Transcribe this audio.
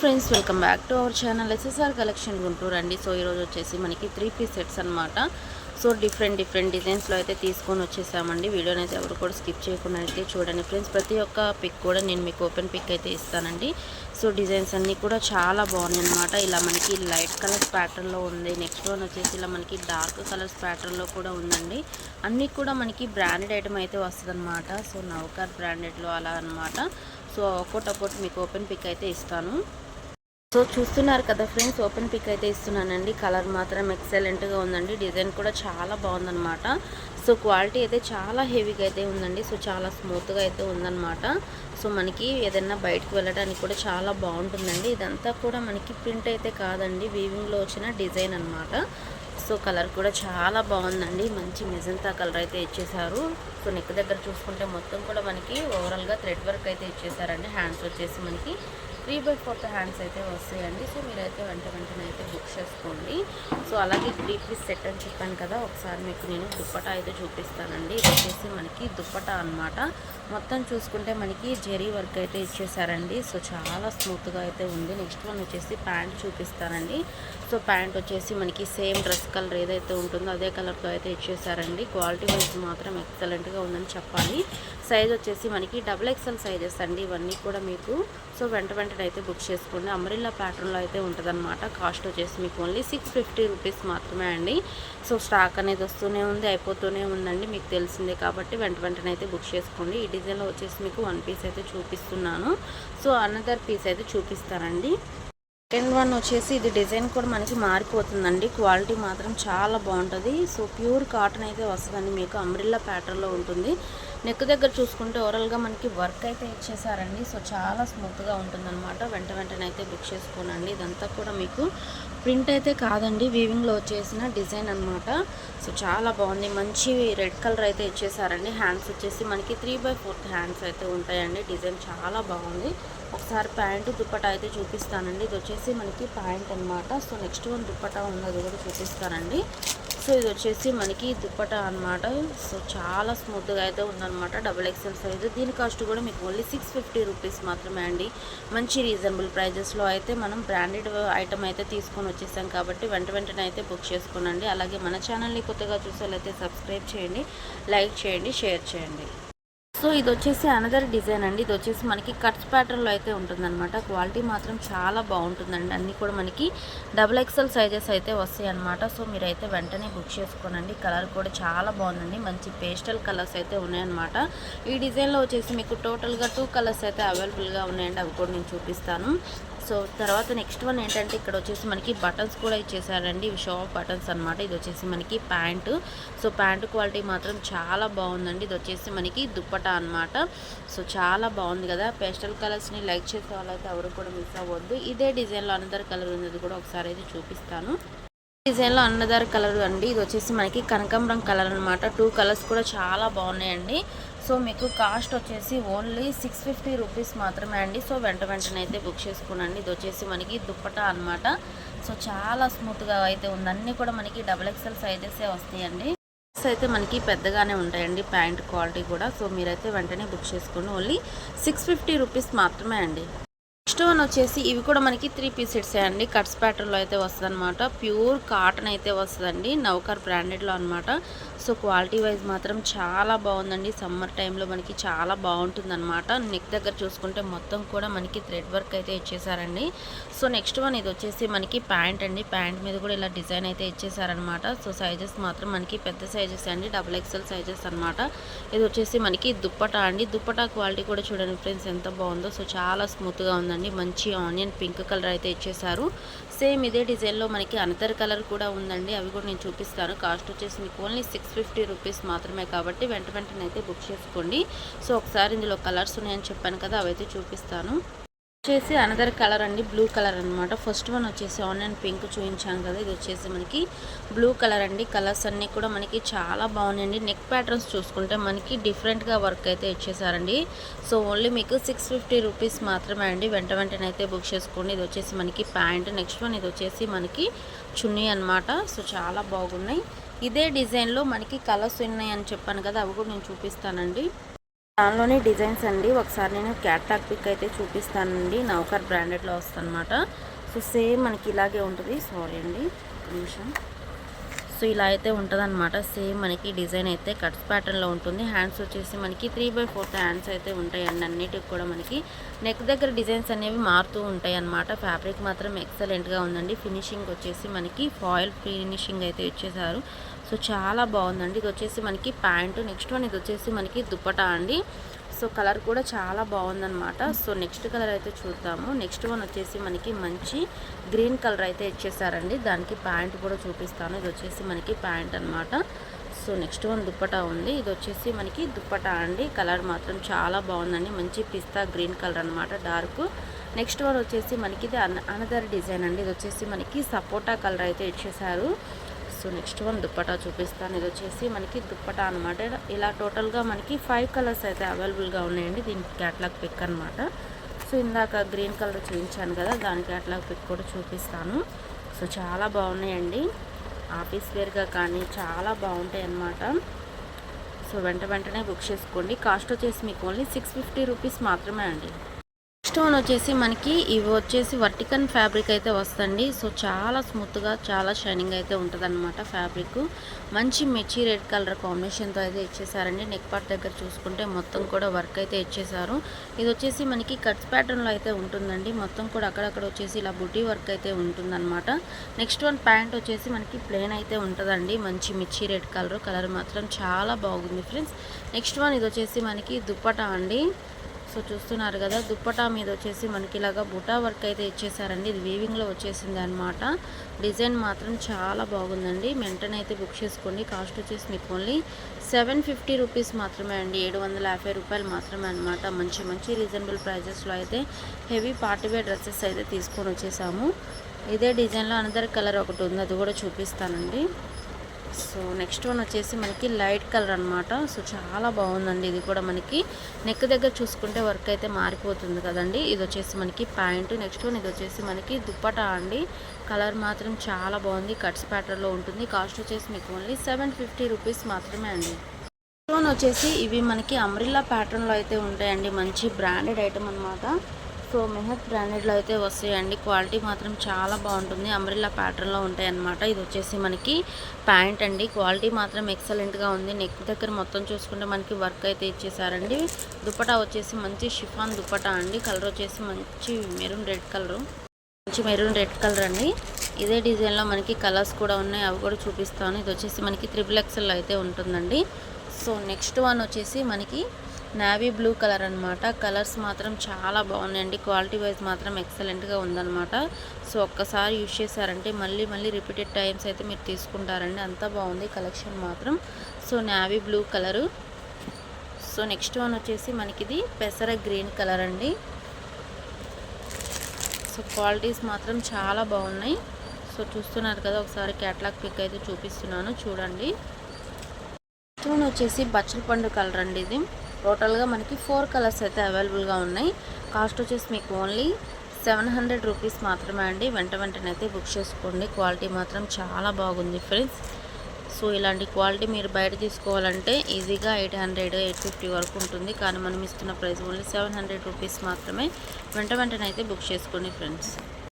Friends, welcome back to our channel SSR collection Guntur అండి. So ఈరోజు వచ్చేసి మనకి 3 పీస్ సెట్స్ అనమాట. సో డిఫరెంట్ డిజైన్స్లో అయితే తీసుకొని వచ్చేసామండి. వీడియోని అయితే ఎవరు కూడా స్కిప్ చేయకుండా అయితే చూడండి ఫ్రెండ్స్. ప్రతి ఒక్క పిక్ కూడా నేను మీకు ఓపెన్ పిక్ అయితే ఇస్తానండి. సో డిజైన్స్ అన్నీ కూడా చాలా బాగున్నాయి అనమాట. ఇలా మనకి లైట్ కలర్స్ ప్యాటర్న్లో ఉంది. నెక్స్ట్ వన్ వచ్చేసి ఇలా మనకి డార్క్ కలర్స్ ప్యాటర్న్లో కూడా ఉందండి. అన్నీ కూడా మనకి బ్రాండెడ్ ఐటమ్ అయితే వస్తుంది అనమాట. సో నవకార్ బ్రాండెడ్లో అలా అనమాట. సో ఒక్కొక్కటి మీకు ఓపెన్ పిక్ అయితే ఇస్తాను. సో చూస్తున్నారు కదా ఫ్రెండ్స్, ఓపెన్ పిక్ అయితే ఇస్తున్నానండి. కలర్ మాత్రం ఎక్సలెంట్గా ఉందండి. డిజైన్ కూడా చాలా బాగుందన్నమాట. సో క్వాలిటీ అయితే చాలా హెవీగా అయితే ఉందండి. సో చాలా స్మూత్గా అయితే ఉందన్నమాట. సో మనకి ఏదైనా బయటకు వెళ్ళడానికి కూడా చాలా బాగుంటుందండి. ఇదంతా కూడా మనకి ప్రింట్ అయితే కాదండి, వీవింగ్లో వచ్చిన డిజైన్ అనమాట. సో కలర్ కూడా చాలా బాగుందండి. మంచి మెజంతా కలర్ అయితే ఇచ్చేసారు. సో నెక్ దగ్గర చూసుకుంటే మొత్తం కూడా మనకి ఓవరాల్గా థ్రెడ్ వర్క్ అయితే ఇచ్చేసారండి. హ్యాండ్స్ వచ్చేసి మనకి 3/4 హ్యాండ్స్ అయితే వస్తాయండి. సో మీరైతే వెంటనే అయితే బుక్ చేసుకోండి. సో అలాగే 3 పీస్ సెట్ అని చెప్పాను కదా, ఒకసారి మీకు నేను దుప్పటా అయితే చూపిస్తానండి. ఇది వచ్చేసి మనకి దుప్పటా అనమాట. మొత్తం చూసుకుంటే మనకి జెరీ వర్క్ అయితే ఇచ్చేసారండి. సో చాలా స్మూత్గా అయితే ఉంది. నెక్స్ట్ వన్ వచ్చేసి ప్యాంట్ చూపిస్తానండి. సో ప్యాంట్ వచ్చేసి మనకి సేమ్ డ్రెస్ కలర్ ఏదైతే ఉంటుందో అదే కలర్తో అయితే ఇచ్చేసారండి. క్వాలిటీ వైజ్ మాత్రం ఎక్సలెంట్గా ఉందని చెప్పాలి. సైజ్ వచ్చేసి మనకి XXL సైజెస్ అండి ఇవన్నీ కూడా మీకు. సో వెంటనే అయితే బుక్ చేసుకోండి. అంబ్రెల్లా ప్యాటర్న్లో అయితే ఉంటుందన్నమాట. కాస్ట్ వచ్చేసి మీకు ఓన్లీ 650 రూపీస్ మాత్రమే అండి. సో స్టాక్ అనేది వస్తూనే ఉంది, అయిపోతూనే ఉందండి, మీకు తెలిసిందే కాబట్టి వెంటనే అయితే బుక్ చేసుకోండి. ఈ డిజైన్లో వచ్చేసి మీకు 1 పీస్ అయితే చూపిస్తున్నాను. సో అనదర్ పీస్ అయితే చూపిస్తానండి. సెకండ్ వన్ వచ్చేసి ఇది డిజైన్ కూడా మనకి మారిపోతుందండి. క్వాలిటీ మాత్రం చాలా బాగుంటుంది. సో ప్యూర్ కాటన్ అయితే వస్తుందండి, మీకు అంబ్రెల్లా ప్యాటర్న్లో ఉంటుంది. నెక్ దగ్గర చూసుకుంటే ఓవరాల్గా మనకి వర్క్ అయితే ఇచ్చేసారండి. సో చాలా స్మూత్గా ఉంటుందన్నమాట. వెంటనే అయితే బుక్ చేసుకోనండి. ఇదంతా కూడా మీకు ప్రింట్ అయితే కాదండి, వీవింగ్లో వచ్చేసిన డిజైన్ అనమాట. సో చాలా బాగుంది. మంచి రెడ్ కలర్ అయితే ఇచ్చేసారండి. హ్యాండ్స్ వచ్చేసి మనకి 3/4 హ్యాండ్స్ అయితే ఉంటాయండి. డిజైన్ చాలా బాగుంది. ఒకసారి ప్యాంటు దుప్పటా అయితే చూపిస్తానండి. ఇది వచ్చేసి మనకి ప్యాంట్ అనమాట. సో నెక్స్ట్ వన్ దుప్పటా ఉన్నది కూడా చూపిస్తానండి. సో ఇది వచ్చేసి మనకి దుప్పటా అనమాట. సో చాలా స్మూత్గా అయితే ఉందన్నమాట. XXL size. దీని కాస్ట్ కూడా మీకు ఓన్లీ 650 రూపీస్ మాత్రమే అండి. మంచి రీజనబుల్ ప్రైజెస్లో అయితే మనం బ్రాండెడ్ ఐటమ్ అయితే తీసుకొని వచ్చేసాం కాబట్టి వెంటనే అయితే బుక్ చేసుకోనండి. అలాగే మన ఛానల్ని కొత్తగా చూసేలైతే సబ్స్క్రైబ్ చేయండి, లైక్ చేయండి, షేర్ చేయండి. సో ఇది వచ్చేసి అనదర్ డిజైన్ అండి. ఇది వచ్చేసి మనకి కట్స్ ప్యాటర్న్లో అయితే ఉంటుందన్నమాట. క్వాలిటీ మాత్రం చాలా బాగుంటుందండి. అన్నీ కూడా మనకి XXL సైజెస్ అయితే వస్తాయి అన్నమాట. సో మీరైతే వెంటనే బుక్ చేసుకోనండి. కలర్ కూడా చాలా బాగుందండి. మంచి పేస్టల్ కలర్స్ అయితే ఉన్నాయన్నమాట. ఈ డిజైన్లో వచ్చేసి మీకు టోటల్గా 2 కలర్స్ అయితే అవైలబుల్గా ఉన్నాయండి. అవి కూడా నేను చూపిస్తాను. సో తర్వాత నెక్స్ట్ వన్ ఏంటంటే ఇక్కడ వచ్చేసి మనకి బటన్స్ కూడా ఇచ్చేసారండి. ఇవి షో ఆఫ్ బటన్స్ అనమాట. ఇది వచ్చేసి మనకి ప్యాంటు. సో ప్యాంటు క్వాలిటీ మాత్రం చాలా బాగుందండి. ఇది వచ్చేసి మనకి దుప్పటా అనమాట. సో చాలా బాగుంది కదా. పేస్టల్ కలర్స్ని లైక్ చేసే వాళ్ళైతే ఎవరు కూడా మిస్ అవ్వద్దు. ఇదే డిజైన్లో అనదర్ కలర్ ఉంది కూడా ఒకసారి అయితే చూపిస్తాను. డిజైన్లో అనదర్ కలర్ అండి. ఇది వచ్చేసి మనకి కనకాంబరం కలర్ అనమాట. 2 కలర్స్ కూడా చాలా బాగున్నాయండి. సో మీకు కాస్ట్ వచ్చేసి ఓన్లీ 650 రూపీస్ మాత్రమే అండి. సో వెంటనే అయితే బుక్ చేసుకోనండి. ఇది వచ్చేసి మనకి దుప్పటా అనమాట. సో చాలా స్మూత్గా అయితే ఉంది. అన్నీ కూడా మనకి XXL సైజెసే వస్తాయండి. అయితే మనకి పెద్దగానే ఉంటాయండి ప్యాంట్ క్వాలిటీ కూడా. సో మీరైతే వెంటనే బుక్ చేసుకోండి. ఓన్లీ 650 రూపీస్ మాత్రమే అండి. నెక్స్ట్ వన్ వచ్చేసి ఇవి కూడా మనకి 3 పీస్ సెట్సే అండి. కట్స్ ప్యాటర్న్లో అయితే వస్తుంది అనమాట. ప్యూర్ కాటన్ అయితే వస్తుందండి, నవకార్ బ్రాండెడ్లో అనమాట. సో క్వాలిటీ వైజ్ మాత్రం చాలా బాగుందండి. సమ్మర్ టైంలో మనకి చాలా బాగుంటుందన్నమాట. నెక్ దగ్గర చూసుకుంటే మొత్తం కూడా మనకి థ్రెడ్ వర్క్ అయితే ఇచ్చేసారండి. సో నెక్స్ట్ వన్ ఇది వచ్చేసి మనకి ప్యాంట్ అండి. ప్యాంట్ మీద కూడా ఇలా డిజైన్ అయితే ఇచ్చేసారనమాట. సో సైజెస్ మాత్రం మనకి పెద్ద సైజెస్ అండి, XXL సైజెస్ అనమాట. ఇది వచ్చేసి మనకి దుప్పటా అండి. దుప్పటా క్వాలిటీ కూడా చూడండి ఫ్రెండ్స్ ఎంత బాగుందో. సో చాలా స్మూత్గా ఉందండి. మంచి ఆనియన్ పింక్ కలర్ అయితే ఇచ్చేసారు. సేమ్ ఇదే డిజైన్లో మనకి అనదర్ కలర్ కూడా ఉందండి. అవి కూడా నేను చూపిస్తాను. కాస్ట్ వచ్చేసి మీకు ఓన్లీ 650 రూపీస్ మాత్రమే కాబట్టి వెంటనే అయితే బుక్ చేసుకోండి. సో ఒకసారి ఇందులో కలర్స్ ఉన్నాయని చెప్పాను కదా, అవైతే చూపిస్తాను. వచ్చేసి అనదర్ కలర్ అండి, బ్లూ కలర్ అనమాట. ఫస్ట్ వన్ వచ్చేసి ఆనియన్ పింక్ చూపించాను కదా, ఇది వచ్చేసి మనకి బ్లూ కలర్ అండి. కలర్స్ అన్నీ కూడా మనకి చాలా బాగున్నాయండి. నెక్ ప్యాటర్న్స్ చూసుకుంటే మనకి డిఫరెంట్గా వర్క్ అయితే ఇచ్చేసారండి. సో ఓన్లీ మీకు 650 రూపీస్ మాత్రమే అండి. వెంటనే అయితే బుక్ చేసుకోండి. ఇది వచ్చేసి మనకి ప్యాంట్. నెక్స్ట్ వన్ ఇది వచ్చేసి మనకి చున్నీ అనమాట. సో చాలా బాగున్నాయి. ఇదే డిజైన్లో మనకి కలర్స్ ఉన్నాయి అని చెప్పాను కదా, అవి కూడా నేను చూపిస్తానండి. దానిలోనే డిజైన్స్ అండి. ఒకసారి నేను క్యాట్లాగ్ పిక్ అయితే చూపిస్తానండి. నౌకర్ బ్రాండెడ్లో వస్తుందన్నమాట. సో సేమ్ మనకి ఇలాగే ఉంటుంది. సారీ అండి, నిమిషం. సో ఇలా అయితే ఉంటుందన్నమాట. సేమ్ మనకి డిజైన్ అయితే కట్స్ ప్యాటర్న్లో ఉంటుంది. హ్యాండ్స్ వచ్చేసి మనకి 3/4 హ్యాండ్స్ అయితే ఉంటాయండి. అన్నిటికి కూడా మనకి నెక్ దగ్గర డిజైన్స్ అనేవి మారుతూ ఉంటాయి అన్నమాట. ఫ్యాబ్రిక్ మాత్రం ఎక్సలెంట్గా ఉందండి. ఫినిషింగ్ వచ్చేసి మనకి ఫాయిల్ ఫినిషింగ్ అయితే ఇచ్చేసారు. సో చాలా బాగుందండి. ఇది వచ్చేసి మనకి ప్యాంటు. నెక్స్ట్ వన్ ఇది వచ్చేసి మనకి దుప్పటా అండి. సో కలర్ కూడా చాలా బాగుందన్నమాట. సో నెక్స్ట్ కలర్ అయితే చూద్దాము. నెక్స్ట్ వన్ వచ్చేసి మనకి మంచి గ్రీన్ కలర్ అయితే ఇచ్చేసారండి. దానికి ప్యాంట్ కూడా చూపిస్తాను. ఇది వచ్చేసి మనకి ప్యాంట్ అనమాట. సో నెక్స్ట్ వన్ దుప్పటా ఉంది. ఇది వచ్చేసి మనకి దుప్పటా అండి. కలర్ మాత్రం చాలా బాగుందండి. మంచి పిస్తా గ్రీన్ కలర్ అనమాట, డార్క్. నెక్స్ట్ వన్ వచ్చేసి మనకి ఇది అనదర్ డిజైన్ అండి. ఇది వచ్చేసి మనకి సపోటా కలర్ అయితే ఇచ్చేసారు. సో నెక్స్ట్ వన్ దుప్పటా చూపిస్తాను. ఇది వచ్చేసి మనకి దుప్పటా అనమాట. ఇలా టోటల్గా మనకి 5 కలర్స్ అయితే అవైలబుల్గా ఉన్నాయండి. దీనికి క్యాట్లాగ్ పిక్ అనమాట. సో ఇందాక గ్రీన్ కలర్ చూపించాను కదా, దాని క్యాట్లాగ్ పిక్ కూడా చూపిస్తాను. సో చాలా బాగున్నాయండి. ఆఫీస్ వేర్గా కానీ చాలా బాగుంటాయి అన్నమాట. సో వెంటనే బుక్ చేసుకోండి. కాస్ట్ వచ్చేసి మీకు ఓన్లీ 650 రూపీస్ మాత్రమే అండి. నెక్స్ట్ వన్ వచ్చేసి మనకి ఇవి వచ్చేసి వర్టికన్ ఫ్యాబ్రిక్ అయితే వస్తుంది. సో చాలా స్మూత్గా చాలా షైనింగ్ అయితే ఉంటుంది అనమాట. ఫ్యాబ్రిక్ మంచి మిర్చి రెడ్ కలర్ కాంబినేషన్తో అయితే ఇచ్చేసారండి. నెక్ పార్ట్ దగ్గర చూసుకుంటే మొత్తం కూడా వర్క్ అయితే ఇచ్చేసారు. ఇది వచ్చేసి మనకి కట్స్ ప్యాటర్న్లో అయితే ఉంటుందండి. మొత్తం కూడా అక్కడక్కడ వచ్చేసి ఇలా బుటీ వర్క్ అయితే ఉంటుందన్నమాట. నెక్స్ట్ వన్ ప్యాంట్ వచ్చేసి మనకి ప్లెయిన్ అయితే ఉంటుందండి. మంచి మిర్చి రెడ్ కలర్ మాత్రం చాలా బాగుంది ఫ్రెండ్స్. నెక్స్ట్ వన్ ఇది వచ్చేసి మనకి దుప్పటా అండి. సో చూస్తున్నారు కదా, దుప్పటా మీద వచ్చేసి మనకి ఇలాగా బుటా వర్క్ అయితే ఇచ్చేసారండి. ఇది వీవింగ్లో వచ్చేసింది అనమాట. డిజైన్ మాత్రం చాలా బాగుందండి. వెంటనే అయితే బుక్ చేసుకోండి. కాస్ట్ వచ్చేసి మీకు ఓన్లీ 750 రూపీస్ మాత్రమే అండి. 750 రూపాయలు మాత్రమే అనమాట. మంచి రీజనబుల్ ప్రైజెస్లో అయితే హెవీ పార్టీవేర్ డ్రెస్సెస్ అయితే తీసుకొని వచ్చేసాము. ఇదే డిజైన్లో అనదర్ కలర్ ఒకటి ఉంది, అది కూడా చూపిస్తానండి. సో నెక్స్ట్ వన్ వచ్చేసి మనకి లైట్ కలర్ అనమాట. సో చాలా బాగుందండి. ఇది కూడా మనకి నెక్ దగ్గర చూసుకుంటే వర్క్ అయితే మారిపోతుంది కదండి. ఇది వచ్చేసి మనకి ప్యాంటు. నెక్స్ట్ వన్ ఇది వచ్చేసి మనకి దుప్పటా అండి. కలర్ మాత్రం చాలా బాగుంది. కట్స్ ప్యాటర్న్లో ఉంటుంది. కాస్ట్ వచ్చేసి మీకు ఓన్లీ 750 రూపీస్ మాత్రమే అండి. నెక్స్ట్ వన్ వచ్చేసి ఇవి మనకి అంబ్రిల్లా ప్యాటర్న్లో అయితే ఉంటాయండి. మంచి బ్రాండెడ్ ఐటమ్ అనమాట. సో మెహత్ బ్రాండెడ్లో అయితే వస్తాయండి. క్వాలిటీ మాత్రం చాలా బాగుంటుంది. అంబ్రిల్లా ప్యాటర్న్లో ఉంటాయి అన్నమాట. ఇది వచ్చేసి మనకి ప్యాంట్ అండి. క్వాలిటీ మాత్రం ఎక్సలెంట్గా ఉంది. నెక్ దగ్గర మొత్తం చూసుకుంటే మనకి వర్క్ అయితే ఇచ్చేసారండి. దుప్పటా వచ్చేసి మంచి షిఫాన్ దుప్పటా అండి. కలర్ వచ్చేసి మంచి మెరూన్ రెడ్ కలర్ అండి. ఇదే డిజైన్లో మనకి కలర్స్ కూడా ఉన్నాయి, అవి కూడా చూపిస్తాను. ఇది వచ్చేసి మనకి 3XL అయితే ఉంటుందండి. సో నెక్స్ట్ వన్ వచ్చేసి మనకి నావీ బ్లూ కలర్ అనమాట. కలర్స్ మాత్రం చాలా బాగున్నాయండి. క్వాలిటీ వైజ్ మాత్రం ఎక్సలెంట్గా ఉందన్నమాట. సో ఒక్కసారి యూజ్ చేశారంటే మళ్ళీ రిపీటెడ్ టైమ్స్ అయితే మీరు తీసుకుంటారండి. అంత బాగుంది కలెక్షన్ మాత్రం. So navy blue colour. So next one వచ్చేసి మనకి ఇది పెసర గ్రీన్ కలర్ అండి. సో క్వాలిటీస్ మాత్రం చాలా బాగున్నాయి. సో చూస్తున్నారు కదా, ఒకసారి క్యాట్లాగ్ పిక్ అయితే చూపిస్తున్నాను చూడండి. నెక్స్ట్ వన్ వచ్చేసి బచ్చల పండు కలర్ అండి. ఇది టోటల్గా మనకి 4 కలర్స్ అయితే అవైలబుల్గా ఉన్నాయి. కాస్ట్ వచ్చేసి మీకు ఓన్లీ 700 రూపీస్ మాత్రమే అండి. వెంటనే అయితే బుక్ చేసుకోండి. క్వాలిటీ మాత్రం చాలా బాగుంది ఫ్రెండ్స్. సో ఇలాంటి క్వాలిటీ మీరు బయట తీసుకోవాలంటే ఈజీగా 800, 850 వరకు ఉంటుంది. కానీ మనం ఇస్తున్న ప్రైస్ ఓన్లీ 700 రూపీస్ మాత్రమే. వెంటనే అయితే బుక్ చేసుకోండి ఫ్రెండ్స్.